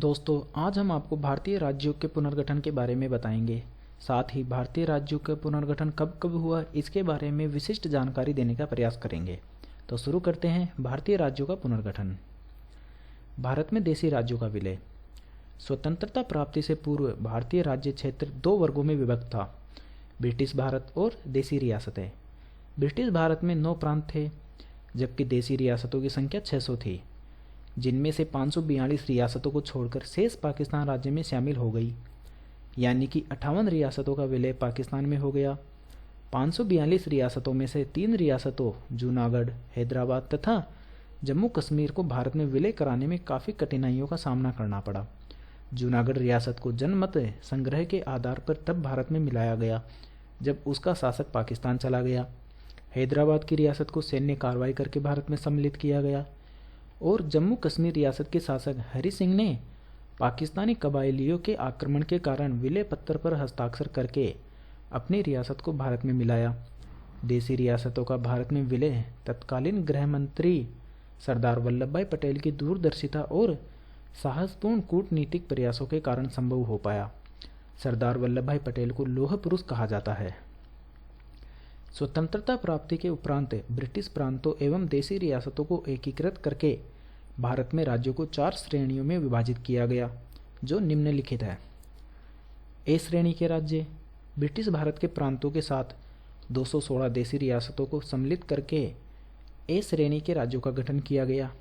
दोस्तों, आज हम आपको भारतीय राज्यों के पुनर्गठन के बारे में बताएंगे। साथ ही भारतीय राज्यों का पुनर्गठन कब कब हुआ, इसके बारे में विशिष्ट जानकारी देने का प्रयास करेंगे। तो शुरू करते हैं भारतीय राज्यों का पुनर्गठन। भारत में देशी राज्यों का विलय। स्वतंत्रता प्राप्ति से पूर्व भारतीय राज्य क्षेत्र दो वर्गों में विभक्त था, ब्रिटिश भारत और देशी रियासतें। ब्रिटिश भारत में 9 प्रांत थे, जबकि देशी रियासतों की संख्या 600 थी, जिनमें से 542 रियासतों को छोड़कर शेष पाकिस्तान राज्य में शामिल हो गई, यानी कि 58 रियासतों का विलय पाकिस्तान में हो गया। 542 रियासतों में से 3 रियासतों जूनागढ़, हैदराबाद तथा जम्मू कश्मीर को भारत में विलय कराने में काफ़ी कठिनाइयों का सामना करना पड़ा। जूनागढ़ रियासत को जनमत संग्रह के आधार पर तब भारत में मिलाया गया जब उसका शासक पाकिस्तान चला गया। हैदराबाद की रियासत को सैन्य कार्रवाई करके भारत में सम्मिलित किया गया और जम्मू कश्मीर रियासत के शासक हरि सिंह ने पाकिस्तानी कबायलियों के आक्रमण के कारण विलय पत्र पर हस्ताक्षर करके अपनी रियासत को भारत में मिलाया। देशी रियासतों का भारत में विलय तत्कालीन गृह मंत्री सरदार वल्लभ भाई पटेल की दूरदर्शिता और साहसपूर्ण कूटनीतिक प्रयासों के कारण संभव हो पाया। सरदार वल्लभ भाई पटेल को लौह पुरुष कहा जाता है। स्वतंत्रता प्राप्ति के उपरांत ब्रिटिश प्रांतों एवं देशी रियासतों को एकीकृत करके भारत में राज्यों को 4 श्रेणियों में विभाजित किया गया, जो निम्नलिखित है। ए श्रेणी के राज्य। ब्रिटिश भारत के प्रांतों के साथ 216 देशी रियासतों को सम्मिलित करके ए श्रेणी के राज्यों का गठन किया गया।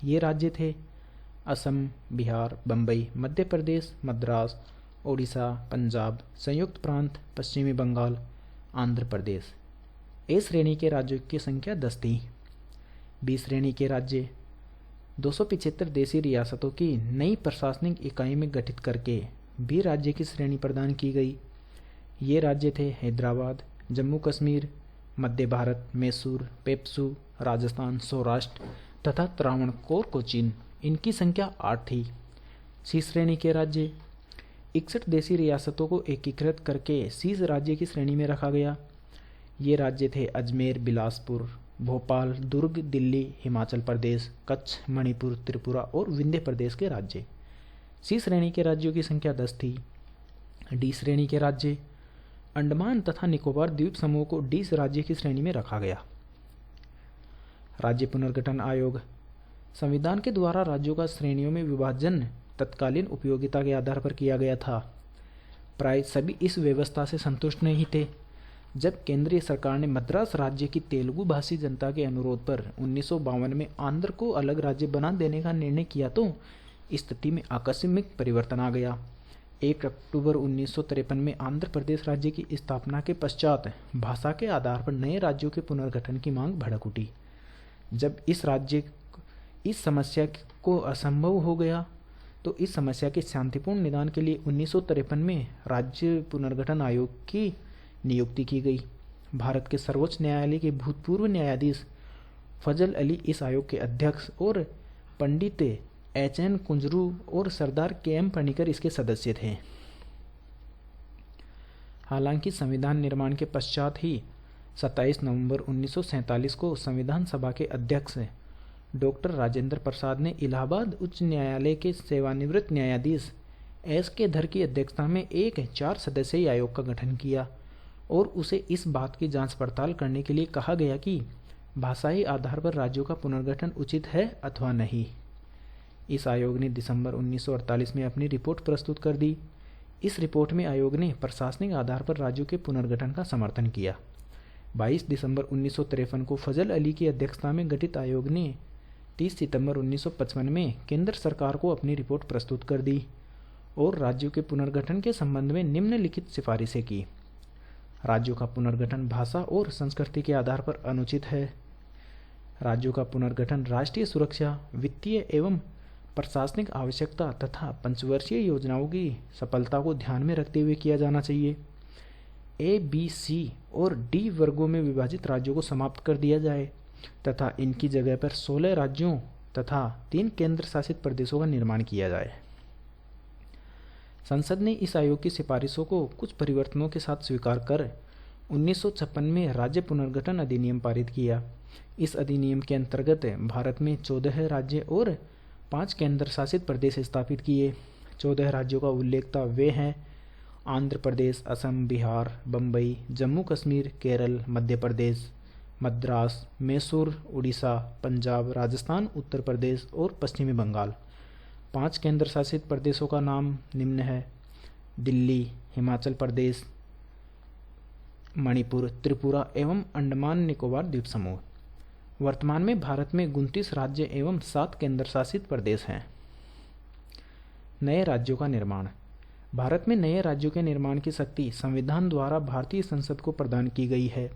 ये राज्य थे असम, बिहार, बम्बई, मध्य प्रदेश, मद्रास, ओडिशा, पंजाब, संयुक्त प्रांत, पश्चिमी बंगाल, आंध्र प्रदेश। ए श्रेणी के राज्यों की संख्या 10 थी। बी श्रेणी के राज्य 275 देशी रियासतों की नई प्रशासनिक इकाई में गठित करके बी राज्य की श्रेणी प्रदान की गई। ये राज्य थे हैदराबाद, जम्मू कश्मीर, मध्य भारत, मैसूर, पेप्सू, राजस्थान, सौराष्ट्र तथा त्रावणकोर, कोचीन। इनकी संख्या 8 थी। सी श्रेणी के राज्य 61 देशी रियासतों को एकीकृत करके सी राज्य की श्रेणी में रखा गया। ये राज्य थे अजमेर, बिलासपुर, भोपाल, दुर्ग, दिल्ली, हिमाचल प्रदेश, कच्छ, मणिपुर, त्रिपुरा और विंध्य प्रदेश के राज्य। सी श्रेणी के राज्यों की संख्या 10 थी। डी श्रेणी के राज्य अंडमान तथा निकोबार द्वीप समूह को डी राज्य की श्रेणी में रखा गया। राज्य पुनर्गठन आयोग। संविधान के द्वारा राज्यों का श्रेणियों में विभाजन तत्कालीन उपयोगिता के आधार पर किया गया था। प्राय सभी इस व्यवस्था से संतुष्ट नहीं थे। जब केंद्रीय सरकार ने मद्रास राज्य की तेलुगु भाषी जनता के अनुरोध पर 1952 में आंध्र को अलग राज्य बना देने का निर्णय किया तो स्थिति में आकस्मिक परिवर्तन आ गया। 1 अक्टूबर 1953 में आंध्र प्रदेश राज्य की स्थापना के पश्चात भाषा के आधार पर नए राज्यों के पुनर्गठन की मांग भड़क उठी। जब इस समस्या को असंभव हो गया तो इस समस्या के शांतिपूर्ण निदान के लिए 1953 में राज्य पुनर्गठन आयोग की नियुक्ति की गई। भारत के सर्वोच्च न्यायालय के भूतपूर्व न्यायाधीश फजल अली इस आयोग के अध्यक्ष और पंडित एच.एन. कुंजरू और सरदार के.एम. पनिकर इसके सदस्य थे। हालांकि संविधान निर्माण के पश्चात ही 27 नवंबर 1947 को संविधान सभा के अध्यक्ष डॉक्टर राजेंद्र प्रसाद ने इलाहाबाद उच्च न्यायालय के सेवानिवृत्त न्यायाधीश एस.के. धर की अध्यक्षता में एक 4 सदस्यीय आयोग का गठन किया और उसे इस बात की जांच पड़ताल करने के लिए कहा गया कि भाषाई आधार पर राज्यों का पुनर्गठन उचित है अथवा नहीं। इस आयोग ने दिसंबर 1948 में अपनी रिपोर्ट प्रस्तुत कर दी। इस रिपोर्ट में आयोग ने प्रशासनिक आधार पर राज्यों के पुनर्गठन का समर्थन किया। 22 दिसंबर 1953 को फजल अली की अध्यक्षता में गठित आयोग ने 30 सितंबर 1955 में केंद्र सरकार को अपनी रिपोर्ट प्रस्तुत कर दी और राज्यों के पुनर्गठन के संबंध में निम्नलिखित सिफारिशें की। राज्यों का पुनर्गठन भाषा और संस्कृति के आधार पर अनुचित है। राज्यों का पुनर्गठन राष्ट्रीय सुरक्षा, वित्तीय एवं प्रशासनिक आवश्यकता तथा पंचवर्षीय योजनाओं की सफलता को ध्यान में रखते हुए किया जाना चाहिए। ए, बी, सी और डी वर्गों में विभाजित राज्यों को समाप्त कर दिया जाए तथा इनकी जगह पर 16 राज्यों तथा 3 केंद्र शासित प्रदेशों का निर्माण किया जाए। संसद ने इस आयोग की सिफारिशों को कुछ परिवर्तनों के साथ स्वीकार कर 1956 में राज्य पुनर्गठन अधिनियम पारित किया। इस अधिनियम के अंतर्गत भारत में 14 राज्य और 5 केंद्र शासित प्रदेश स्थापित किए। 14 राज्यों का उल्लेख था वे हैं आंध्र प्रदेश, असम, बिहार, बम्बई, जम्मू कश्मीर, केरल, मध्य प्रदेश, मद्रास, मैसूर, उड़ीसा, पंजाब, राजस्थान, उत्तर प्रदेश और पश्चिमी बंगाल। 5 केंद्र शासित प्रदेशों का नाम निम्न है: दिल्ली, हिमाचल प्रदेश, मणिपुर, त्रिपुरा एवं अंडमान निकोबार द्वीप समूह। वर्तमान में भारत में 29 राज्य एवं 7 केंद्र शासित प्रदेश हैं। नए राज्यों का निर्माण। भारत में नए राज्यों के निर्माण की शक्ति संविधान द्वारा भारतीय संसद को प्रदान की गई है,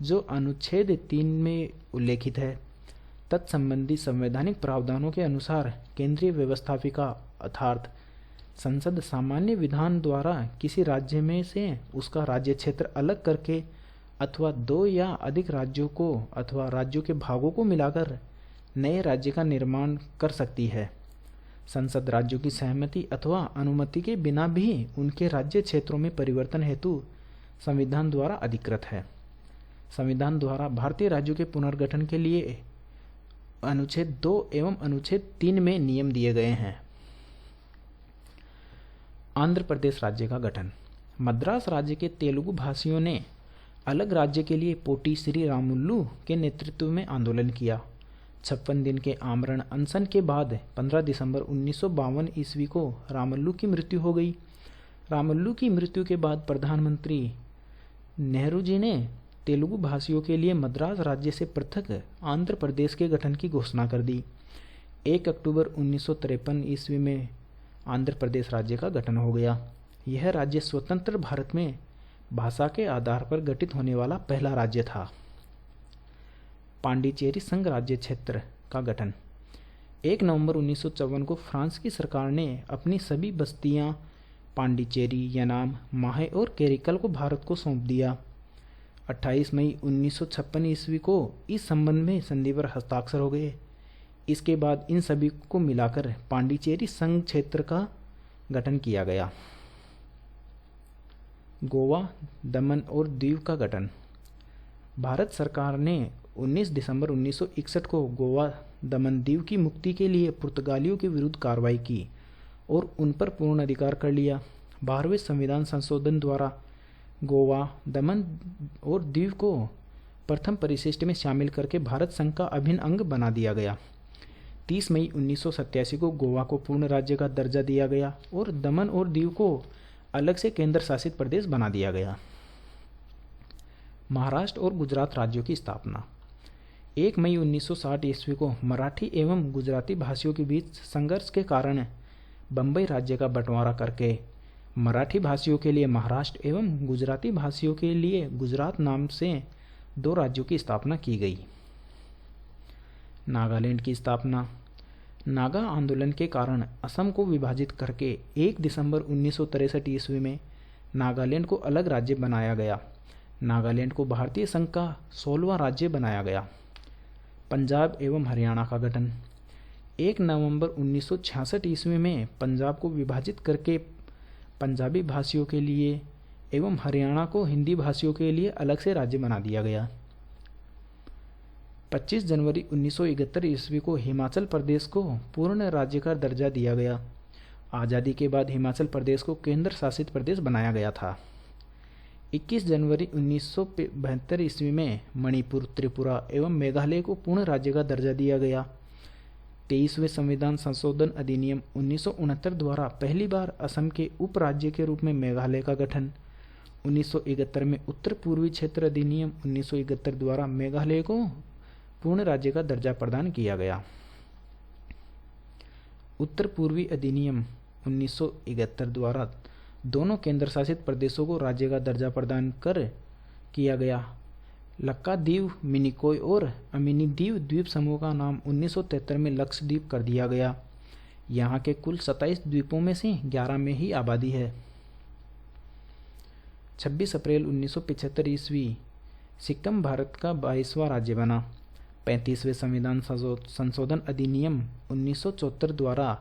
जो अनुच्छेद 3 में उल्लेखित है। तत्संबंधी संवैधानिक प्रावधानों के अनुसार केंद्रीय व्यवस्थापिका अर्थात संसद सामान्य विधान द्वारा किसी राज्य में से उसका राज्य क्षेत्र अलग करके अथवा 2 या अधिक राज्यों को अथवा राज्यों के भागों को मिलाकर नए राज्य का निर्माण कर सकती है। संसद राज्यों की सहमति अथवा अनुमति के बिना भी उनके राज्य क्षेत्रों में परिवर्तन हेतु संविधान द्वारा अधिकृत है। संविधान द्वारा भारतीय राज्यों के पुनर्गठन के लिए अनुच्छेद 2 एवं अनुच्छेद 3 में नियम दिए गए हैं। आंध्र प्रदेश राज्य का गठन। मद्रास राज्य के तेलुगु भाषियों ने अलग राज्य के लिए पोटी श्री रामुलु के नेतृत्व में आंदोलन किया। 56 दिन के आमरण अनशन के बाद 15 दिसंबर 1952 ईस्वी को रामुलु की मृत्यु हो गई। रामुलु की मृत्यु के बाद प्रधानमंत्री नेहरू जी ने तेलुगु भाषियों के लिए मद्रास राज्य से पृथक आंध्र प्रदेश के गठन की घोषणा कर दी। 1 अक्टूबर 1953 ईस्वी में आंध्र प्रदेश राज्य का गठन हो गया। यह राज्य स्वतंत्र भारत में भाषा के आधार पर गठित होने वाला पहला राज्य था। पांडिचेरी संघ राज्य क्षेत्र का गठन। 1 नवंबर 1954 को फ्रांस की सरकार ने अपनी सभी बस्तियां पांडिचेरी, यनाम, माहे और केरिकल को भारत को सौंप दिया। 28 मई 1956 ईस्वी को इस संबंध में संधि पर हस्ताक्षर हो गए। इसके बाद इन सभी को मिलाकर पांडिचेरी संघ क्षेत्र का गठन किया गया। गोवा, दमन और दीव का गठन। भारत सरकार ने 19 दिसंबर 1961 को गोवा, दमन, दीव की मुक्ति के लिए पुर्तगालियों के विरुद्ध कार्रवाई की और उन पर पूर्ण अधिकार कर लिया। 12वें संविधान संशोधन द्वारा गोवा, दमन और दीव को प्रथम परिशिष्ट में शामिल करके भारत संघ का अभिन्न अंग बना दिया गया। 30 मई 1987 को गोवा को पूर्ण राज्य का दर्जा दिया गया और दमन और दीव को अलग से केंद्र शासित प्रदेश बना दिया गया। महाराष्ट्र और गुजरात राज्यों की स्थापना। 1 मई 1960 ईस्वी को मराठी एवं गुजराती भाषियों के बीच संघर्ष के कारण बम्बई राज्य का बंटवारा करके मराठी भाषियों के लिए महाराष्ट्र एवं गुजराती भाषियों के लिए गुजरात नाम से 2 राज्यों की स्थापना की गई। नागालैंड की स्थापना। नागा आंदोलन के कारण असम को विभाजित करके 1 दिसंबर 1963 ईस्वी में नागालैंड को अलग राज्य बनाया गया। नागालैंड को भारतीय संघ का 16वां राज्य बनाया गया। पंजाब एवं हरियाणा का गठन। 1 नवंबर 1966 ईस्वी में पंजाब को विभाजित करके पंजाबी भाषियों के लिए एवं हरियाणा को हिंदी भाषियों के लिए अलग से राज्य बना दिया गया। 25 जनवरी 1971 ईस्वी को हिमाचल प्रदेश को पूर्ण राज्य का दर्जा दिया गया। आज़ादी के बाद हिमाचल प्रदेश को केंद्र शासित प्रदेश बनाया गया था। 21 जनवरी 1972 ईस्वी में मणिपुर, त्रिपुरा एवं मेघालय को पूर्ण राज्य का दर्जा दिया गया। 23वें संविधान संशोधन अधिनियम 1969 द्वारा पहली बार असम के उप राज्य के रूप में मेघालय का गठन। 1971 में उत्तर पूर्वी क्षेत्र अधिनियम 1971 द्वारा मेघालय को पूर्ण राज्य का दर्जा प्रदान किया गया। उत्तर पूर्वी अधिनियम 1971 द्वारा दोनों केंद्र शासित प्रदेशों को राज्य का दर्जा प्रदान कर किया गया। लक्काद्वीप, मिनिकॉय और अमिनीद्वीप द्वीप समूह का नाम 1973 में लक्षद्वीप कर दिया गया। यहाँ के कुल 27 द्वीपों में से 11 में ही आबादी है। 26 अप्रैल 1975 ईस्वी सिक्किम भारत का 22वां राज्य बना। 35वें संविधान संशोधन अधिनियम 1974 द्वारा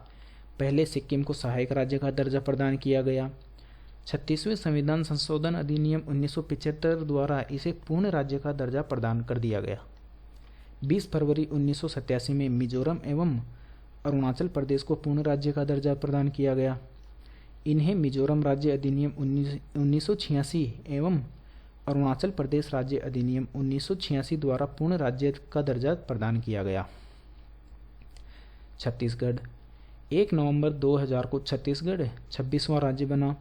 पहले सिक्किम को सहायक राज्य का दर्जा प्रदान किया गया। 36वें संविधान संशोधन अधिनियम 1975 द्वारा इसे पूर्ण राज्य का दर्जा प्रदान कर दिया गया। 20 फरवरी 1987 में मिजोरम एवं अरुणाचल प्रदेश को पूर्ण राज्य का दर्जा प्रदान किया गया। इन्हें मिजोरम राज्य अधिनियम 1986 एवं अरुणाचल प्रदेश राज्य अधिनियम 1986 द्वारा पूर्ण राज्य का दर्जा प्रदान किया गया। छत्तीसगढ़ 1 नवंबर 2000 को छत्तीसगढ़ 26वां राज्य बना।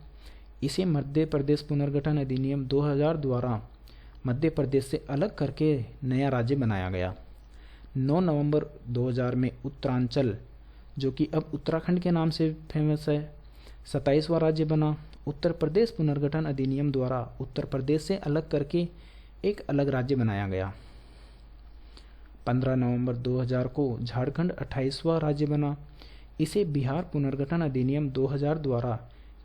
इसे मध्य प्रदेश पुनर्गठन अधिनियम 2000 द्वारा मध्य प्रदेश से अलग करके नया राज्य बनाया गया। 9 नवंबर 2000 में उत्तरांचल, जो कि अब उत्तराखंड के नाम से फेमस है, 27वां राज्य बना। उत्तर प्रदेश पुनर्गठन अधिनियम द्वारा उत्तर प्रदेश से अलग करके एक अलग राज्य बनाया गया। 15 नवंबर 2000 को झारखंड 28वां राज्य बना। इसे बिहार पुनर्गठन अधिनियम 2000 द्वारा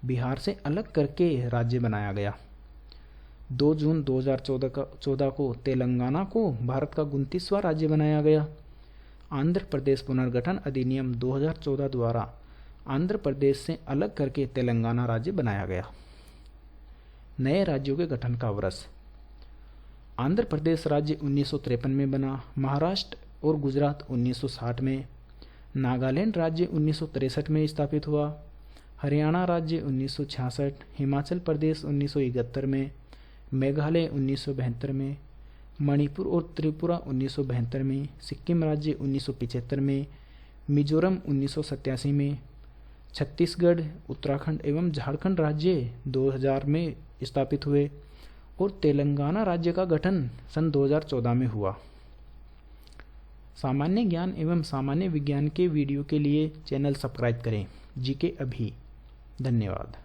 बिहार से अलग करके राज्य बनाया गया। 2 जून 2014 को तेलंगाना को भारत का 29वां राज्य बनाया गया। आंध्र प्रदेश पुनर्गठन अधिनियम 2014 द्वारा आंध्र प्रदेश से अलग करके तेलंगाना राज्य बनाया गया। नए राज्यों के गठन का वर्ष। आंध्र प्रदेश राज्य 1953 में बना। महाराष्ट्र और गुजरात 1960 में। नागालैंड राज्य 1963 में स्थापित हुआ। हरियाणा राज्य 1966, हिमाचल प्रदेश 1971 में, मेघालय 1972 में, मणिपुर और त्रिपुरा 1972 में, सिक्किम राज्य 1975 में, मिजोरम 1987 में, छत्तीसगढ़, उत्तराखंड एवं झारखंड राज्य 2000 में स्थापित हुए और तेलंगाना राज्य का गठन सन 2014 में हुआ। सामान्य ज्ञान एवं सामान्य विज्ञान के वीडियो के लिए चैनल सब्सक्राइब करें। जीके अभी। धन्यवाद।